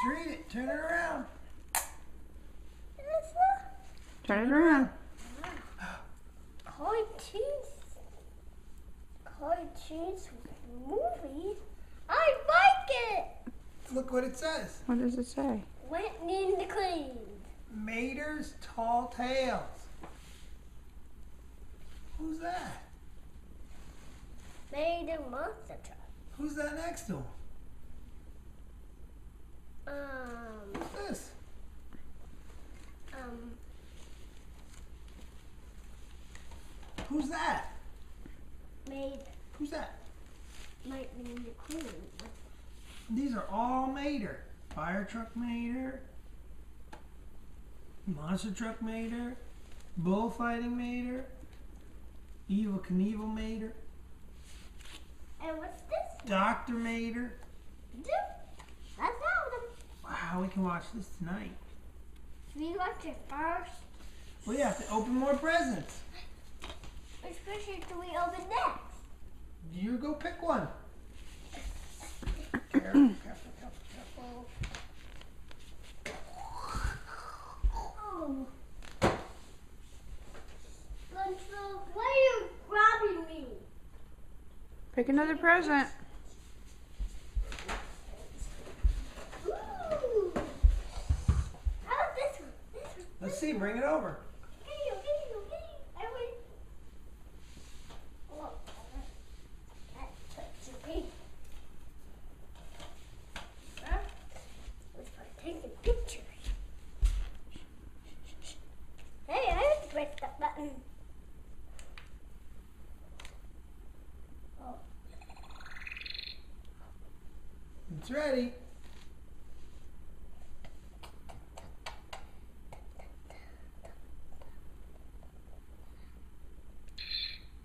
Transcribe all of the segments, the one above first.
Let's read it. Turn it around. Turn it around. Cartoons movies. I like it. Look what it says. What does it say? Went in the clean. Mater's Tall Tales. Who's that? Made a monster truck. Who's that next to him? Who's this? Who's that? Made Who's that? Lightning McQueen. These are all Mater. Fire Truck Mater. Monster Truck Mater. Bullfighting Mater. Evil Knievel Mater. And what's this? Dr. Mater. That's all of them. Wow, we can watch this tonight. Should we watch it first? We have to open more presents. Which picture do we open next? You go pick one. Careful, careful, careful, careful. Oh. Lunchville, why are you grabbing me? Pick another present. Ooh. How's this one? This one. Let's see, bring it over. I win. Oh, that touched me. Huh? Let's start taking pictures. Hey, I have to press that button. Oh. It's ready.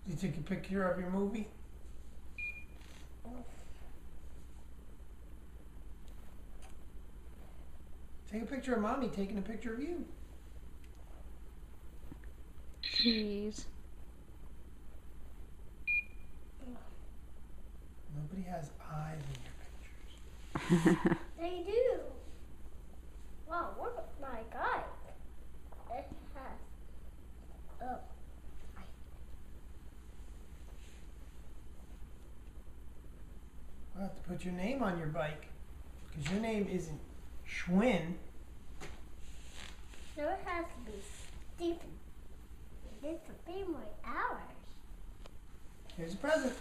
You take a picture of your movie? Take a picture of mommy taking a picture of you. Jeez. Nobody has eyes in your pictures. They do. Wow, look at my guy. It has. Oh. We'll have to put your name on your bike. Because your name isn't Schwinn. So it has to be Stephen. This will be my hours. Here's a present.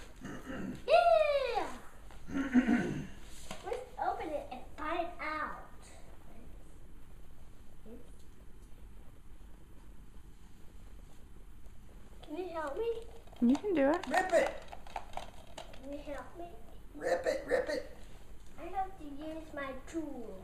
Yeah! Let's open it and find out. Can you help me? You can do it. Rip it! Can you help me? Rip it, rip it. I have to use my tool.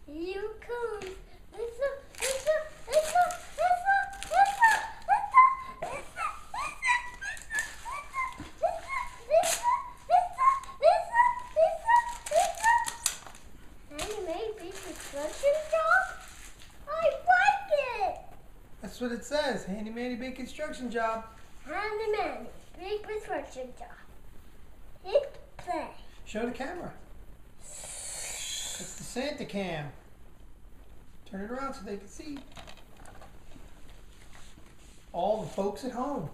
You come. That's what it says. Handy Manny Big Construction Job. Handy Manny Big Construction Job. Hit play. Show the camera. It's the Santa cam. Turn it around so they can see. All the folks at home.